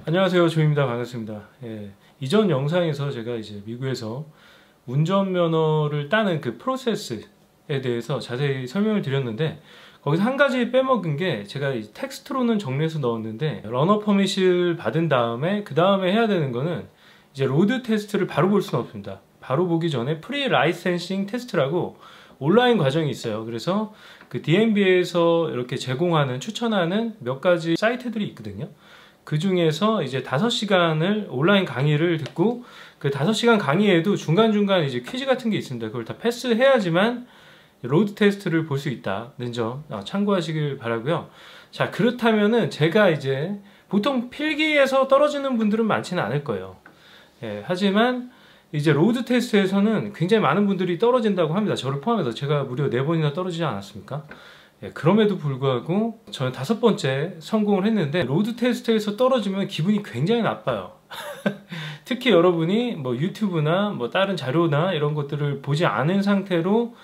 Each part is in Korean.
안녕하세요, 조입니다. 반갑습니다. 이전 영상에서 제가 이제 미국에서 운전면허를 따는 그 프로세스에 대해서 자세히 설명을 드렸는데, 거기서 한 가지 빼먹은 게, 제가 텍스트로는 정리해서 넣었는데, 러너 퍼밋을 받은 다음에 그 다음에 해야 되는 거는 이제 로드 테스트를 바로 볼 수는 없습니다. 바로 보기 전에 프리 라이센싱 테스트라고 온라인 과정이 있어요. 그래서 그 DMV에서 이렇게 제공하는, 추천하는 몇 가지 사이트들이 있거든요. 그 중에서 이제 5시간을 온라인 강의를 듣고, 그 5시간 강의에도 중간중간 이제 퀴즈 같은 게 있습니다. 그걸 다 패스해야지만 로드 테스트를 볼 수 있다는 점 참고하시길 바라고요. 자, 그렇다면은 제가 이제 보통 필기에서 떨어지는 분들은 많지는 않을 거예요. 하지만 이제 로드 테스트에서는 굉장히 많은 분들이 떨어진다고 합니다. 저를 포함해서. 제가 무려 4번이나 떨어지지 않았습니까? 그럼에도 불구하고 저는 5번째 성공을 했는데, 로드 테스트에서 떨어지면 기분이 굉장히 나빠요. 특히 여러분이 뭐 유튜브나 뭐 다른 자료나 이런 것들을 보지 않은 상태로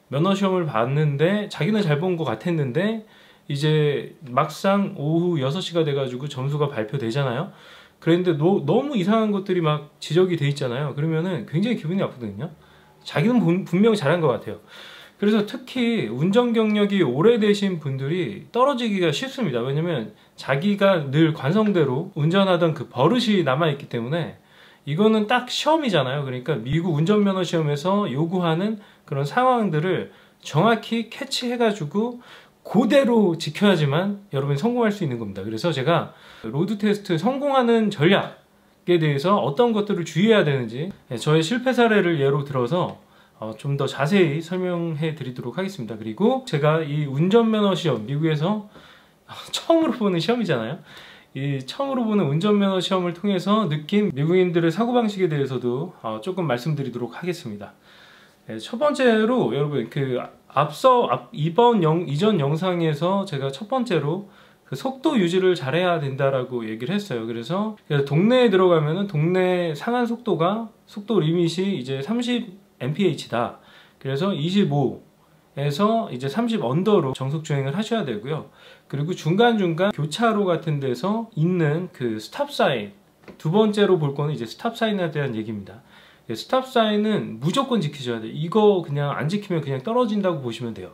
면허 시험을 봤는데, 자기는 잘 본 것 같았는데 이제 막상 오후 6시가 돼가지고 점수가 발표되잖아요. 그런데 너무 이상한 것들이 막 지적이 돼 있잖아요. 그러면은 굉장히 기분이 나쁘거든요. 자기는 분명 잘한 것 같아요. 그래서 특히 운전 경력이 오래되신 분들이 떨어지기가 쉽습니다. 왜냐면 자기가 늘 관성대로 운전하던 그 버릇이 남아있기 때문에. 이거는 딱 시험이잖아요. 그러니까 미국 운전면허 시험에서 요구하는 그런 상황들을 정확히 캐치해가지고 그대로 지켜야지만 여러분이 성공할 수 있는 겁니다. 그래서 제가 로드 테스트 성공하는 전략에 대해서 어떤 것들을 주의해야 되는지, 저의 실패 사례를 예로 들어서 좀 더 자세히 설명해 드리도록 하겠습니다. 그리고 제가 이 운전면허 시험, 미국에서 처음으로 보는 시험이잖아요. 이 처음으로 보는 운전면허 시험을 통해서 느낀 미국인들의 사고방식에 대해서도 조금 말씀드리도록 하겠습니다. 첫 번째로 여러분, 이전 영상에서 제가 첫 번째로 그 속도 유지를 잘해야 된다라고 얘기를 했어요. 그래서 동네에 들어가면은 동네 상한 속도가, 속도 리밋이 이제 30mph다. 그래서 25에서 이제 30 언더로 정속 주행을 하셔야 되고요. 그리고 중간중간 교차로 같은 데서 있는 그 스탑 사인, 두 번째로 볼 거는 이제 스탑 사인에 대한 얘기입니다. 스탑 사인은 무조건 지키셔야 돼요. 이거 그냥 안 지키면 그냥 떨어진다고 보시면 돼요.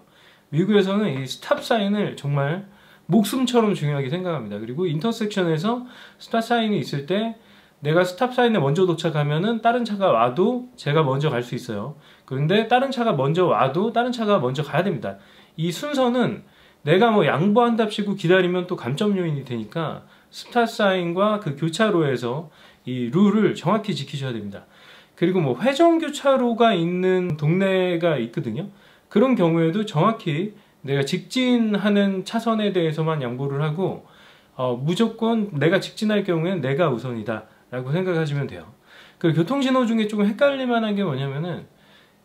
미국에서는 이 스탑 사인을 정말 목숨처럼 중요하게 생각합니다. 그리고 인터섹션에서 스탑 사인이 있을 때 내가 스탑 사인에 먼저 도착하면은 다른 차가 와도 제가 먼저 갈 수 있어요. 그런데 다른 차가 먼저 와도 다른 차가 먼저 가야 됩니다. 이 순서는 내가 뭐 양보한답시고 기다리면 또 감점 요인이 되니까 스탑 사인과 그 교차로에서 이 룰을 정확히 지키셔야 됩니다. 그리고 뭐 회전 교차로가 있는 동네가 있거든요. 그런 경우에도 정확히 내가 직진하는 차선에 대해서만 양보를 하고, 무조건 내가 직진할 경우에는 내가 우선이다 라고 생각하시면 돼요. 그 교통신호 중에 조금 헷갈릴 만한 게 뭐냐면은,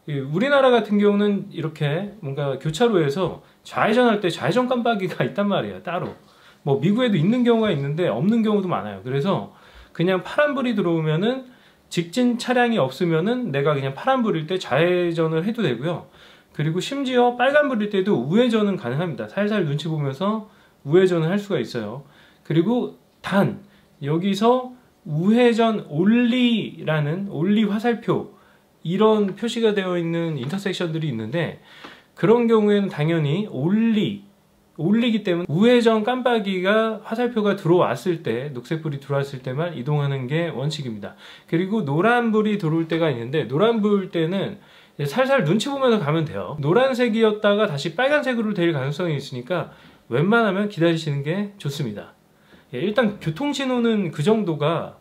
우리나라 같은 경우는 이렇게 뭔가 교차로에서 좌회전할 때 좌회전 깜빡이가 있단 말이에요, 따로. 뭐 미국에도 있는 경우가 있는데 없는 경우도 많아요. 그래서 그냥 파란불이 들어오면은, 직진 차량이 없으면은 내가 그냥 파란불일 때 좌회전을 해도 되고요. 그리고 심지어 빨간불일 때도 우회전은 가능합니다. 살살 눈치 보면서 우회전을 할 수가 있어요. 그리고 단 여기서 우회전 올리라는, 올리 화살표, 이런 표시가 되어 있는 인터섹션들이 있는데, 그런 경우에는 당연히 올리기 때문에 우회전 깜빡이가, 화살표가 들어왔을 때, 녹색불이 들어왔을 때만 이동하는 게 원칙입니다. 그리고 노란불이 들어올 때가 있는데, 노란불 때는 살살 눈치 보면서 가면 돼요. 노란색이었다가 다시 빨간색으로 될 가능성이 있으니까 웬만하면 기다리시는 게 좋습니다. 일단 교통신호는 그 정도가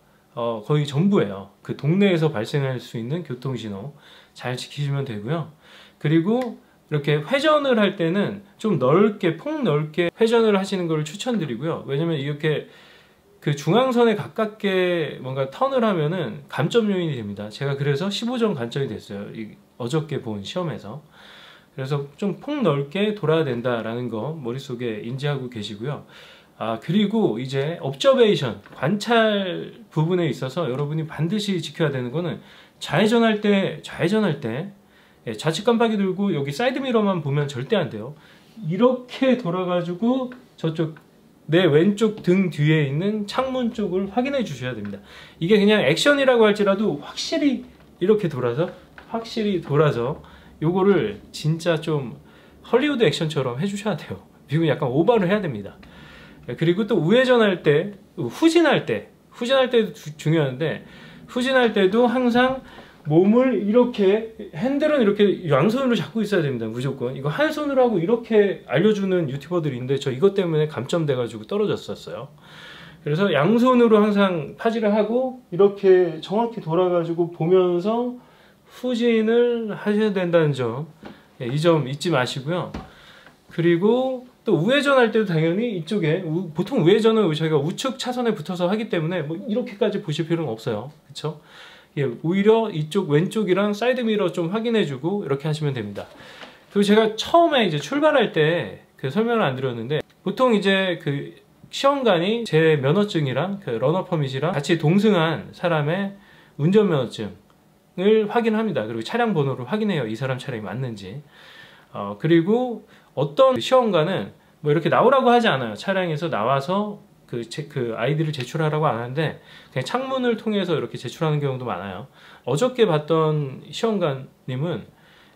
거의 전부예요. 그 동네에서 발생할 수 있는 교통신호 잘 지키시면 되고요. 그리고 이렇게 회전을 할 때는 좀 넓게, 폭넓게 회전을 하시는 걸 추천드리고요. 왜냐면 이렇게 그 중앙선에 가깝게 뭔가 턴을 하면은 감점 요인이 됩니다. 제가 그래서 15점 감점이 됐어요. 어저께 본 시험에서. 그래서 좀 폭넓게 돌아야 된다라는 거 머릿속에 인지하고 계시고요. 그리고 이제 observation, 관찰 부분에 있어서 여러분이 반드시 지켜야 되는 거는, 좌회전할 때 좌측 깜빡이 들고 여기 사이드 미러만 보면 절대 안 돼요. 이렇게 돌아가지고 저쪽 내 왼쪽 등 뒤에 있는 창문 쪽을 확인해 주셔야 됩니다. 이게 그냥 액션이라고 할지라도 확실히 이렇게 돌아서 요거를 진짜 좀 헐리우드 액션처럼 해주셔야 돼요. 미국은 약간 오버를 해야 됩니다. 그리고 또 우회전할 때, 후진할 때도 중요한데, 후진할 때도 항상 몸을 이렇게, 핸들은 이렇게 양손으로 잡고 있어야 됩니다. 무조건. 이거 한 손으로 하고 이렇게 알려주는 유튜버들이 있는데 저 이것 때문에 감점돼가지고 떨어졌었어요. 그래서 양손으로 항상 파지를 하고 이렇게 정확히 돌아가지고 보면서 후진을 하셔야 된다는 점, 이 점 잊지 마시고요. 그리고 또 우회전할 때도 당연히 이쪽에 보통 우회전은 저희가 우측 차선에 붙어서 하기 때문에 뭐 이렇게까지 보실 필요는 없어요. 그렇죠? 예, 오히려 이쪽 왼쪽이랑 사이드 미러 좀 확인해주고 이렇게 하시면 됩니다. 그리고 제가 처음에 이제 출발할 때 그 설명을 안 드렸는데 보통 이제 그 시험관이 제 면허증이랑 그 러너 퍼밋이랑 같이 동승한 사람의 운전면허증을 확인합니다. 그리고 차량 번호를 확인해요. 이 사람 차량이 맞는지. 그리고 어떤 시험관은 뭐 이렇게 나오라고 하지 않아요. 차량에서 나와서 그 아이디를 제출하라고 안 하는데 그냥 창문을 통해서 이렇게 제출하는 경우도 많아요. 어저께 봤던 시험관님은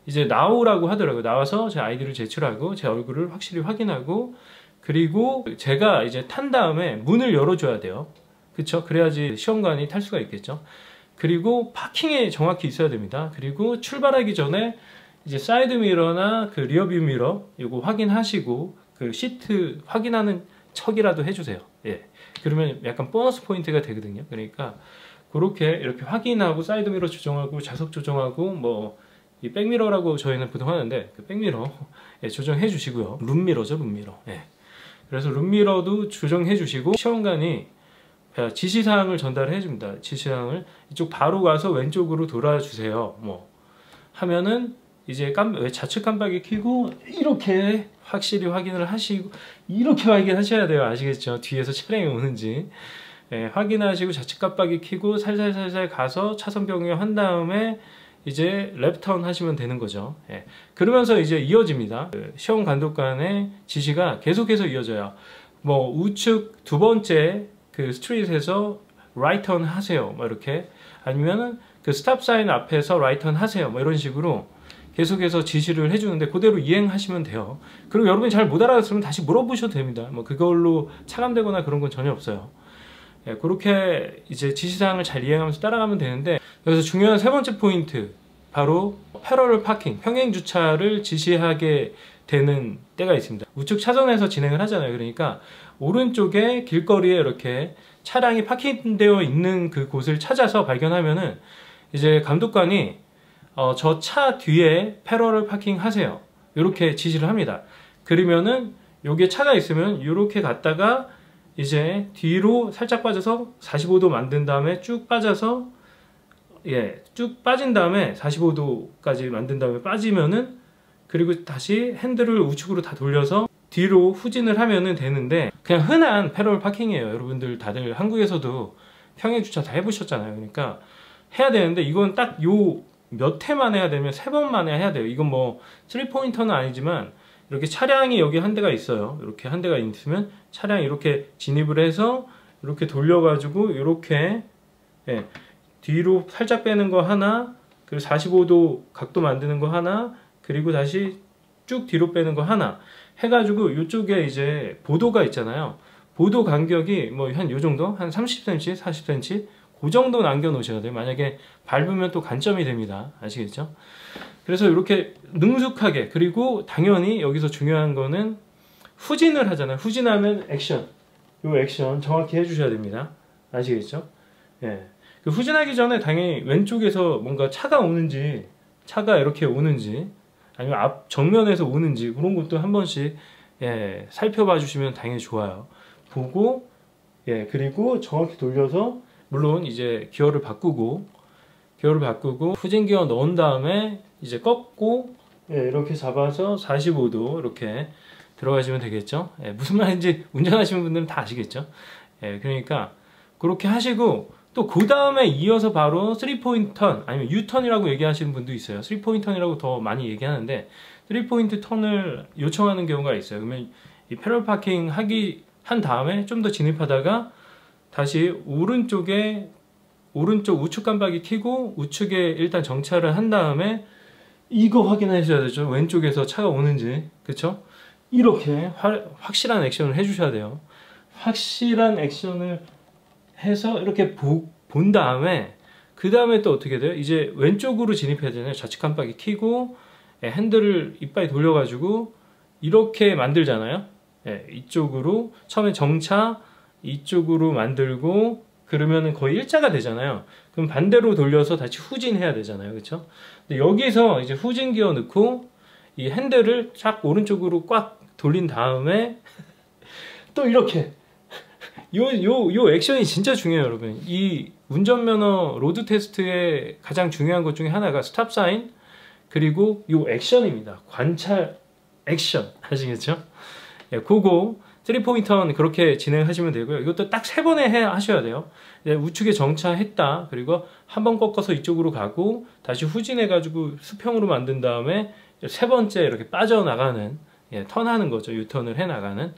이제 나오라고 하더라고요. 나와서 제 아이디를 제출하고 제 얼굴을 확실히 확인하고 그리고 제가 이제 탄 다음에 문을 열어줘야 돼요. 그쵸? 그래야지 시험관이 탈 수가 있겠죠. 그리고 파킹에 정확히 있어야 됩니다. 그리고 출발하기 전에 이제 사이드 미러나 그 리어뷰 미러 이거 확인하시고 그 시트 확인하는 척이라도 해주세요. 예. 그러면 약간 보너스 포인트가 되거든요. 그러니까 그렇게 이렇게 확인하고 사이드 미러 조정하고 좌석 조정하고 뭐 이 백미러라고 저희는 보통 하는데 그 백미러 예, 조정해 주시고요. 룸미러죠, 룸미러. 예. 그래서 룸미러도 조정해 주시고 시험관이 지시사항을 전달해 줍니다. 지시사항을 이쪽 바로 가서 왼쪽으로 돌아주세요. 뭐 하면은 이제 좌측 깜빡이 켜고 이렇게 확실히 확인을 하시고 이렇게 확인하셔야 돼요. 아시겠죠? 뒤에서 차량이 오는지 예, 확인하시고 좌측 깜빡이 켜고 살살살살 가서 차선 변경한 다음에 이제 랩턴 하시면 되는 거죠. 예. 그러면서 이제 이어집니다. 그 시험 감독관의 지시가 계속해서 이어져요. 뭐 우측 두 번째 그 스트릿에서 라이턴 하세요. 뭐 이렇게 아니면은 그 스탑 사인 앞에서 라이턴 하세요. 뭐 이런 식으로 계속해서 지시를 해주는데 그대로 이행하시면 돼요. 그리고 여러분이 잘 못 알아들으면 다시 물어보셔도 됩니다. 뭐 그걸로 차감되거나 그런 건 전혀 없어요. 예, 그렇게 이제 지시사항을 잘 이행하면서 따라가면 되는데 여기서 중요한 세 번째 포인트 바로 패러럴 파킹, 평행 주차를 지시하게 되는 때가 있습니다. 우측 차선에서 진행을 하잖아요. 그러니까 오른쪽에 길거리에 이렇게 차량이 파킹되어 있는 그 곳을 찾아서 발견하면은 이제 감독관이 저 차 뒤에 패러럴 파킹 하세요. 이렇게 지시를 합니다. 그러면은 여기에 차가 있으면 이렇게 갔다가 이제 뒤로 살짝 빠져서 45도 만든 다음에 쭉 빠져서 쭉 빠진 다음에 45도까지 만든 다음에 빠지면은 그리고 다시 핸들을 우측으로 다 돌려서 뒤로 후진을 하면은 되는데 그냥 흔한 패러럴 파킹이에요. 여러분들 다들 한국에서도 평행 주차 다 해보셨잖아요. 그러니까 해야 되는데 이건 딱 요 몇 회만 해야 되면 3번만에 해야 돼요. 이건 뭐 3포인터는 아니지만 이렇게 차량이 여기 한 대가 있어요. 이렇게 한 대가 있으면 차량이 이렇게 진입을 해서 이렇게 돌려가지고 이렇게 뒤로 살짝 빼는 거 하나, 그리고 45도 각도 만드는 거 하나, 그리고 다시 쭉 뒤로 빼는 거 하나 해가지고 이쪽에 이제 보도가 있잖아요. 보도 간격이 뭐 한 요 정도, 한 30cm, 40cm 그 정도 남겨 놓으셔야 돼요. 만약에 밟으면 또 간점이 됩니다. 아시겠죠? 그래서 이렇게 능숙하게, 그리고 당연히 여기서 중요한 거는 후진을 하잖아요. 후진하면 액션, 요 액션 정확히 해주셔야 됩니다. 아시겠죠? 예. 그 후진하기 전에 당연히 왼쪽에서 뭔가 차가 오는지, 차가 이렇게 오는지, 아니면 앞 정면에서 오는지 그런 것도 한 번씩 살펴봐 주시면 당연히 좋아요. 보고 그리고 정확히 돌려서 물론 이제 기어를 바꾸고 후진 기어 넣은 다음에 이제 꺾고 이렇게 잡아서 45도 이렇게 들어가시면 되겠죠. 무슨 말인지 운전하시는 분들은 다 아시겠죠. 그러니까 그렇게 하시고 또 그 다음에 이어서 바로 3포인트 턴 아니면 U 턴이라고 얘기하시는 분도 있어요. 3포인트 턴이라고 더 많이 얘기하는데 3포인트 턴을 요청하는 경우가 있어요. 그러면 이 패럴 파킹 한 다음에 좀 더 진입하다가 다시 오른쪽 우측 깜빡이 켜고 우측에 일단 정차를 한 다음에 이거 확인하셔야 되죠. 왼쪽에서 차가 오는지. 그쵸? 이렇게 확실한 액션을 해주셔야 돼요. 확실한 액션을 해서 이렇게 본 다음에 그 다음에 또 어떻게 돼요? 이제 왼쪽으로 진입해야 되잖아요. 좌측 깜빡이 켜고 핸들을 이빨 돌려가지고 이렇게 만들잖아요. 이쪽으로 처음에 정차 이쪽으로 만들고 그러면은 거의 일자가 되잖아요. 그럼 반대로 돌려서 다시 후진해야 되잖아요. 그렇죠? 근데 여기서 이제 후진 기어 넣고 이 핸들을 쫙 오른쪽으로 꽉 돌린 다음에 또 이렇게 요 액션이 진짜 중요해요, 여러분. 이 운전면허 로드 테스트의 가장 중요한 것 중에 하나가 스탑 사인 그리고 요 액션입니다. 관찰 액션. 아시겠죠? 그거 3포인터는 그렇게 진행하시면 되고요. 이것도 딱 3번에 하셔야 돼요. 우측에 정차했다. 그리고 한 번 꺾어서 이쪽으로 가고 다시 후진해가지고 수평으로 만든 다음에 3번째 이렇게 빠져나가는 턴하는 거죠. 유턴을 해나가는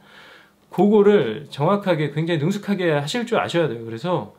그거를 정확하게 굉장히 능숙하게 하실 줄 아셔야 돼요. 그래서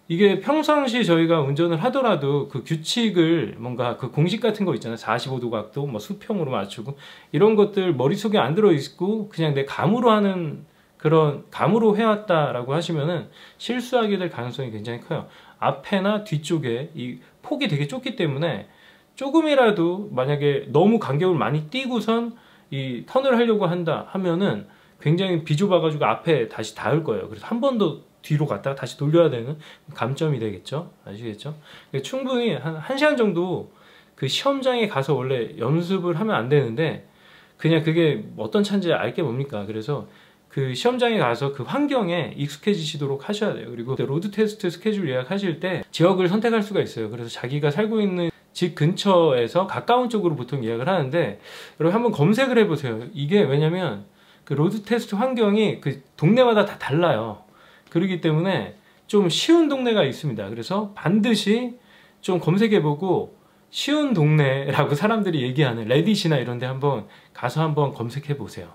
이게 평상시 저희가 운전을 하더라도 그 규칙을 뭔가 그 공식 같은 거 있잖아요. 45도 각도, 뭐 수평으로 맞추고 이런 것들 머릿속에 안 들어있고 그냥 내 감으로 하는 그런 감으로 해왔다라고 하시면은 실수하게 될 가능성이 굉장히 커요. 앞에나 뒤쪽에 이 폭이 되게 좁기 때문에 조금이라도 만약에 너무 간격을 많이 띄고선 이 턴을 하려고 한다 하면은 굉장히 비좁아가지고 앞에 다시 닿을 거예요. 그래서 한 번 더 뒤로 갔다가 다시 돌려야 되는 감점이 되겠죠. 아시겠죠? 충분히 한 1시간 정도 그 시험장에 가서 원래 연습을 하면 안 되는데 그냥 그게 어떤 차인지 알게 뭡니까? 그래서 그 시험장에 가서 그 환경에 익숙해지시도록 하셔야 돼요. 그리고 로드 테스트 스케줄 예약하실 때 지역을 선택할 수가 있어요. 그래서 자기가 살고 있는 집 근처에서 가까운 쪽으로 보통 예약을 하는데 여러분 한번 검색을 해보세요. 이게 왜냐면 그 로드 테스트 환경이 그 동네마다 다 달라요. 그렇기 때문에 좀 쉬운 동네가 있습니다. 그래서 반드시 좀 검색해보고 쉬운 동네라고 사람들이 얘기하는 레딧이나 이런 데 한번 가서 한번 검색해보세요.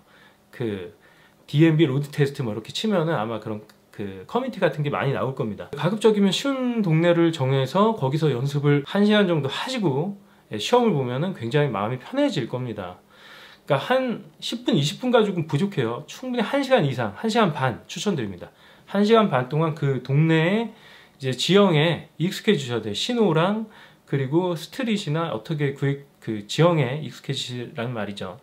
그 DMB 로드 테스트 뭐 이렇게 치면은 아마 그런 그 커뮤니티 같은 게 많이 나올 겁니다. 가급적이면 쉬운 동네를 정해서 거기서 연습을 1시간 정도 하시고 시험을 보면은 굉장히 마음이 편해질 겁니다. 그러니까 한 10분, 20분 가지고는 부족해요. 충분히 1시간 이상, 1시간 반 추천드립니다. 1시간 반 동안 그 동네에 이제 지형에 익숙해지셔야 돼요. 신호랑 그리고 스트릿이나 어떻게 그 지형에 익숙해지시라는 말이죠.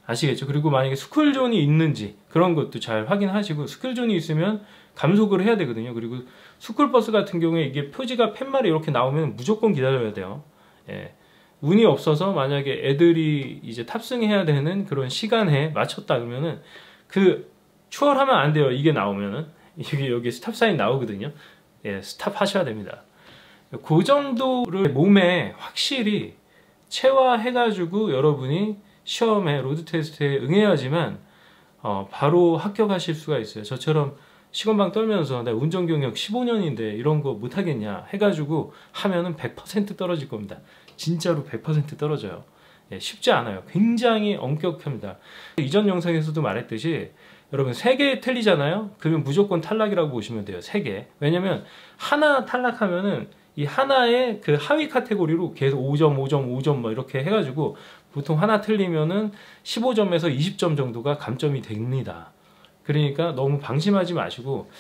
아시겠죠? 그리고 만약에 스쿨존이 있는지 그런 것도 잘 확인하시고 스쿨존이 있으면 감속을 해야 되거든요. 그리고 스쿨버스 같은 경우에 이게 표지가 팻말이 이렇게 나오면 무조건 기다려야 돼요. 운이 없어서 만약에 애들이 이제 탑승해야 되는 그런 시간에 맞췄다 그러면은 그 추월하면 안 돼요. 이게 나오면은 여기 스탑 사인 나오거든요. 스탑 하셔야 됩니다. 그 정도를 몸에 확실히 체화해가지고 여러분이 시험에 로드 테스트에 응해야지만 바로 합격하실 수가 있어요. 저처럼 시건방 떨면서 나 운전 경력 15년인데 이런 거 못하겠냐 해가지고 하면은 100% 떨어질 겁니다. 진짜로 100% 떨어져요. 쉽지 않아요. 굉장히 엄격합니다. 이전 영상에서도 말했듯이 여러분 3개 틀리잖아요. 그러면 무조건 탈락이라고 보시면 돼요. 3개. 왜냐면 하나 탈락하면은 이 하나의 그 하위 카테고리로 계속 5점, 5점, 5점 뭐 이렇게 해가지고 보통 하나 틀리면은 15점에서 20점 정도가 감점이 됩니다. 그러니까 너무 방심하지 마시고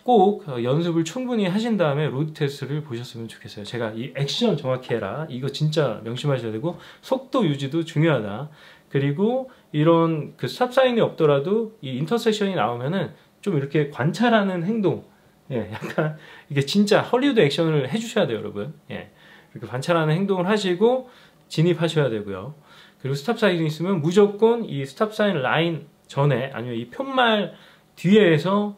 꼭 연습을 충분히 하신 다음에 로드 테스트를 보셨으면 좋겠어요. 제가 이 액션 정확히 해라. 이거 진짜 명심하셔야 되고 속도 유지도 중요하다. 그리고 이런 그 스탑 사인이 없더라도 이 인터섹션이 나오면은 좀 이렇게 관찰하는 행동, 약간 이게 진짜 헐리우드 액션을 해주셔야 돼요, 여러분. 이렇게 관찰하는 행동을 하시고 진입하셔야 되고요. 그리고 스탑 사인이 있으면 무조건 이 스탑 사인 라인 전에 아니면 이 편말 뒤에서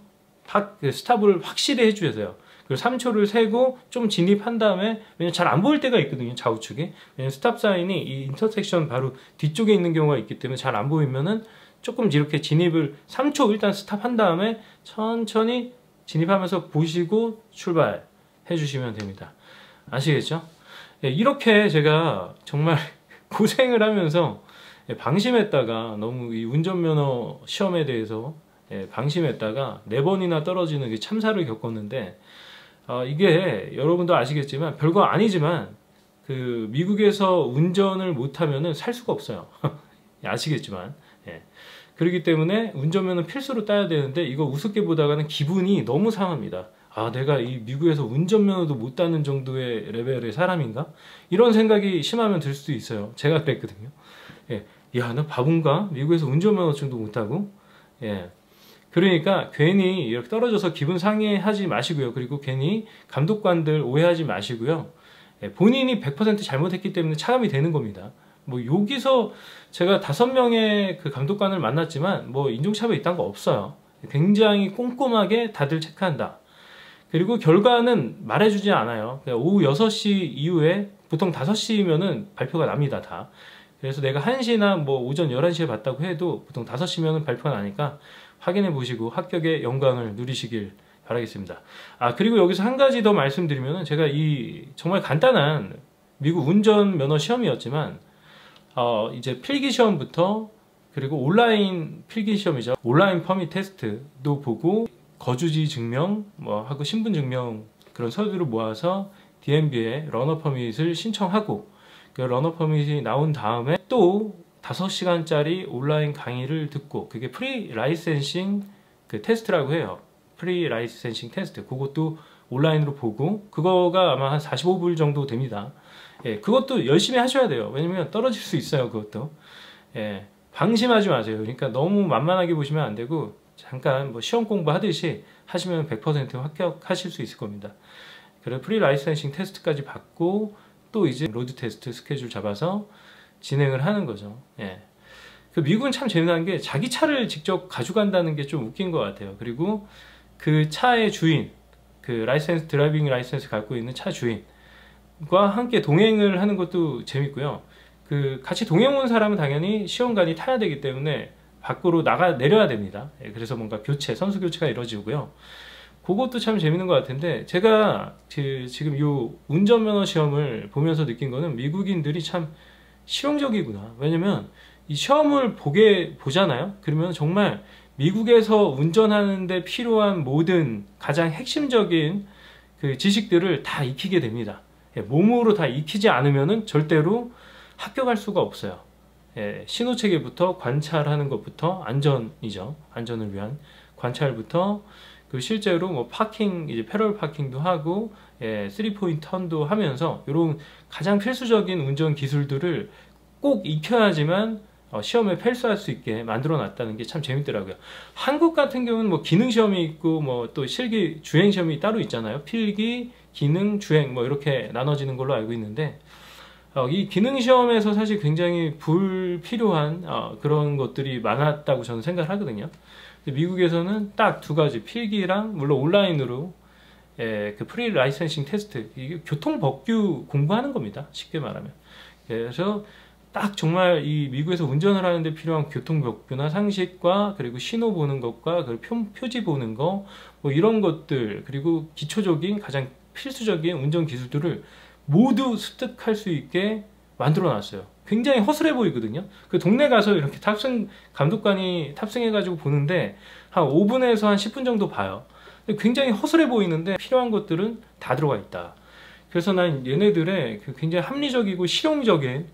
스탑을 확실히 해주세요. 그리고 3초를 세고 좀 진입한 다음에 왜냐면 잘 안 보일 때가 있거든요. 좌우측에. 왜냐면 스탑 사인이 이 인터섹션 바로 뒤쪽에 있는 경우가 있기 때문에 잘 안 보이면은 조금 이렇게 진입을 3초 일단 스탑한 다음에 천천히 진입하면서 보시고 출발해 주시면 됩니다. 아시겠죠? 이렇게 제가 정말 고생을 하면서 방심했다가 너무 이 운전면허 시험에 대해서 방심했다가 4번이나 떨어지는 그 참사를 겪었는데, 이게 여러분도 아시겠지만 별거 아니지만 그 미국에서 운전을 못하면은 살 수가 없어요. 아시겠지만. 그렇기 때문에 운전면허는 필수로 따야 되는데, 이거 우습게 보다가는 기분이 너무 상합니다. 내가 이 미국에서 운전면허도 못 따는 정도의 레벨의 사람인가? 이런 생각이 심하면 들 수도 있어요. 제가 그랬거든요. 야, 나 바본가? 미국에서 운전면허증도 못 따고? 그러니까 괜히 이렇게 떨어져서 기분 상해하지 마시고요. 그리고 괜히 감독관들 오해하지 마시고요. 본인이 100% 잘못했기 때문에 차감이 되는 겁니다. 뭐 여기서 제가 5명의 그 감독관을 만났지만 뭐 인종차별 있다는 거 없어요. 굉장히 꼼꼼하게 다들 체크한다. 그리고 결과는 말해주지 않아요. 오후 6시 이후에 보통 5시면은 발표가 납니다, 다. 그래서 내가 1시나 뭐 오전 11시에 봤다고 해도 보통 5시면은 발표가 나니까 확인해 보시고 합격의 영광을 누리시길 바라겠습니다. 그리고 여기서 한 가지 더 말씀드리면은, 제가 이 정말 간단한 미국 운전면허 시험이었지만, 이제 필기 시험부터, 그리고 온라인 필기 시험이죠. 온라인 퍼밋 테스트도 보고, 거주지 증명, 하고 신분 증명 그런 서류를 모아서 DMV에 러너 퍼밋을 신청하고, 그 러너 퍼밋이 나온 다음에 또 5시간짜리 온라인 강의를 듣고, 그게 프리 라이센싱 그 테스트라고 해요. 프리 라이센싱 테스트. 그것도 온라인으로 보고, 그거가 아마 한 45불 정도 됩니다. 그것도 열심히 하셔야 돼요. 왜냐면 떨어질 수 있어요, 그것도. 방심하지 마세요. 그러니까 너무 만만하게 보시면 안 되고, 잠깐 뭐 시험 공부하듯이 하시면 100% 합격하실 수 있을 겁니다. 그래서 프리 라이센싱 테스트까지 받고, 또 이제 로드 테스트 스케줄 잡아서 진행을 하는 거죠. 그 미국은 참 재미난 게, 자기 차를 직접 가져간다는 게 좀 웃긴 것 같아요. 그리고 그 차의 주인, 그 라이센스, 드라이빙 라이센스 갖고 있는 차 주인과 함께 동행을 하는 것도 재밌고요. 그 같이 동행 온 사람은 당연히 시험관이 타야 되기 때문에 밖으로 내려야 됩니다. 그래서 뭔가 선수 교체가 이루어지고요. 그것도 참 재밌는 것 같은데, 제가 지금 이 운전면허 시험을 보면서 느낀 거는, 미국인들이 참 실용적이구나. 왜냐면 이 시험을 보잖아요. 그러면 정말 미국에서 운전하는데 필요한 모든 가장 핵심적인 그 지식들을 다 익히게 됩니다. 몸으로 다 익히지 않으면은 절대로 합격할 수가 없어요. 신호체계부터 관찰하는 것부터, 안전이죠. 안전을 위한 관찰부터, 그 실제로 뭐 파킹, 이제 패럴 파킹도 하고, 3포인트 턴도 하면서 이런 가장 필수적인 운전 기술들을 꼭 익혀야지만 시험에 패스할 수 있게 만들어 놨다는 게 참 재밌더라고요. 한국 같은 경우는 뭐 기능 시험이 있고, 뭐 또 실기 주행 시험이 따로 있잖아요. 필기, 기능, 주행 뭐 이렇게 나눠지는 걸로 알고 있는데, 이 기능 시험에서 사실 굉장히 불필요한 그런 것들이 많았다고 저는 생각을 하거든요. 미국에서는 딱 2가지, 필기랑 물론 온라인으로 그 프리 라이센싱 테스트, 이게 교통법규 공부하는 겁니다, 쉽게 말하면. 그래서 딱 정말 이 미국에서 운전을 하는데 필요한 교통법규나 상식과, 그리고 신호 보는 것과, 그리고 표지 보는 거, 뭐 이런 것들, 그리고 기초적인 가장 필수적인 운전 기술들을 모두 습득할 수 있게 만들어 놨어요. 굉장히 허술해 보이거든요. 그 동네 가서 이렇게 감독관이 탑승해가지고 보는데 한 5분에서 한 10분 정도 봐요. 굉장히 허술해 보이는데 필요한 것들은 다 들어가 있다. 그래서 난 얘네들의 그 굉장히 합리적이고 실용적인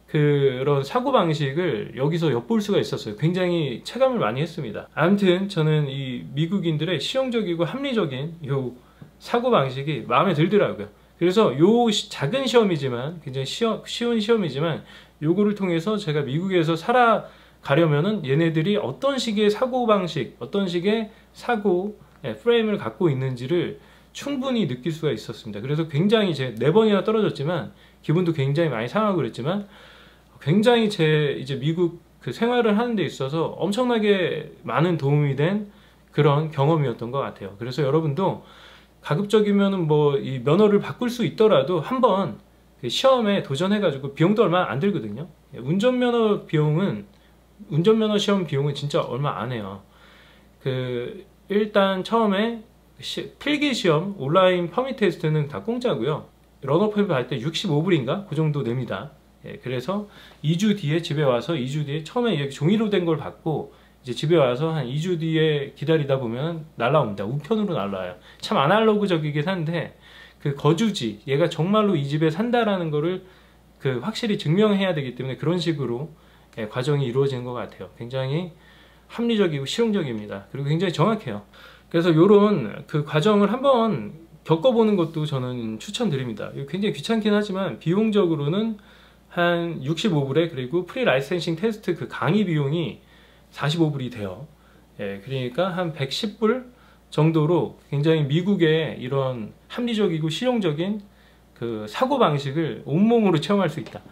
그런 사고방식을 여기서 엿볼 수가 있었어요. 굉장히 체감을 많이 했습니다. 아무튼 저는 이 미국인들의 실용적이고 합리적인 요 사고방식이 마음에 들더라고요. 그래서 요 작은 시험이지만, 굉장히 쉬운 시험이지만, 요거를 통해서 제가 미국에서 살아가려면은 얘네들이 어떤 식의 사고방식, 어떤 식의 사고 프레임을 갖고 있는지를 충분히 느낄 수가 있었습니다. 그래서 굉장히 4번이나 떨어졌지만, 기분도 굉장히 많이 상하고 그랬지만, 굉장히 이제 미국 그 생활을 하는 데 있어서 엄청나게 많은 도움이 된 그런 경험이었던 것 같아요. 그래서 여러분도 가급적이면은 뭐 이 면허를 바꿀 수 있더라도 한번 그 시험에 도전해가지고, 비용도 얼마 안 들거든요. 운전면허 시험 비용은 진짜 얼마 안 해요. 일단 처음에 필기 시험, 온라인 퍼밋 테스트는 다 공짜고요. 러너 퍼밋 할 때 65불인가? 그 정도 냅니다. 그래서 2주 뒤에 집에 와서 2주 뒤에 처음에 이렇게 종이로 된 걸 받고, 이제 집에 와서 한 2주 뒤에 기다리다 보면 날라옵니다. 우편으로 날라와요. 참 아날로그적이긴 한데 그 거주지, 얘가 정말로 이 집에 산다라는 거를 그 확실히 증명해야 되기 때문에 그런 식으로 과정이 이루어지는 것 같아요. 굉장히 합리적이고 실용적입니다. 그리고 굉장히 정확해요. 그래서 이런 그 과정을 한번 겪어보는 것도 저는 추천드립니다. 굉장히 귀찮긴 하지만 비용적으로는 한 65불에, 그리고 프리 라이센싱 테스트 그 강의 비용이 45불이 돼요. 그러니까 한 110불 정도로 굉장히 미국의 이런 합리적이고 실용적인 그 사고방식을 온몸으로 체험할 수 있다.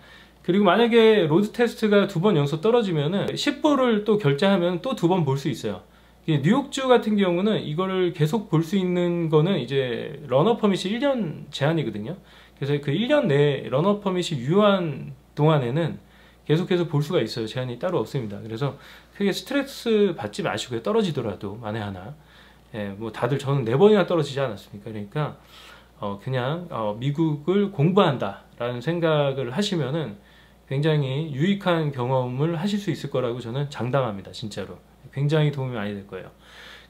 그리고 만약에 로드 테스트가 2번 연속 떨어지면은 10불을 또 결제하면 또 2번 볼 수 있어요. 뉴욕주 같은 경우는 이거를 계속 볼 수 있는 거는 이제 러너 퍼밋이 1년 제한이거든요. 그래서 그 1년 내에 러너 퍼밋이 유효한 동안에는 계속해서 볼 수가 있어요. 제한이 따로 없습니다. 그래서 크게 스트레스 받지 마시고요. 떨어지더라도 만에 하나. 뭐 다들 저는 4번이나 떨어지지 않았습니까? 그러니까 그냥 미국을 공부한다라는 생각을 하시면은 굉장히 유익한 경험을 하실 수 있을 거라고 저는 장담합니다. 진짜로. 굉장히 도움이 많이 될 거예요.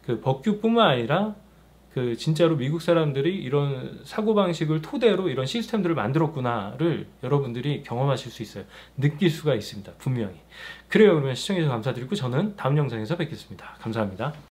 그 법규뿐만 아니라 그 진짜로 미국 사람들이 이런 사고방식을 토대로 이런 시스템들을 만들었구나를 여러분들이 경험하실 수 있어요. 느낄 수가 있습니다. 분명히. 그래요. 그러면 시청해주셔서 감사드리고 저는 다음 영상에서 뵙겠습니다. 감사합니다.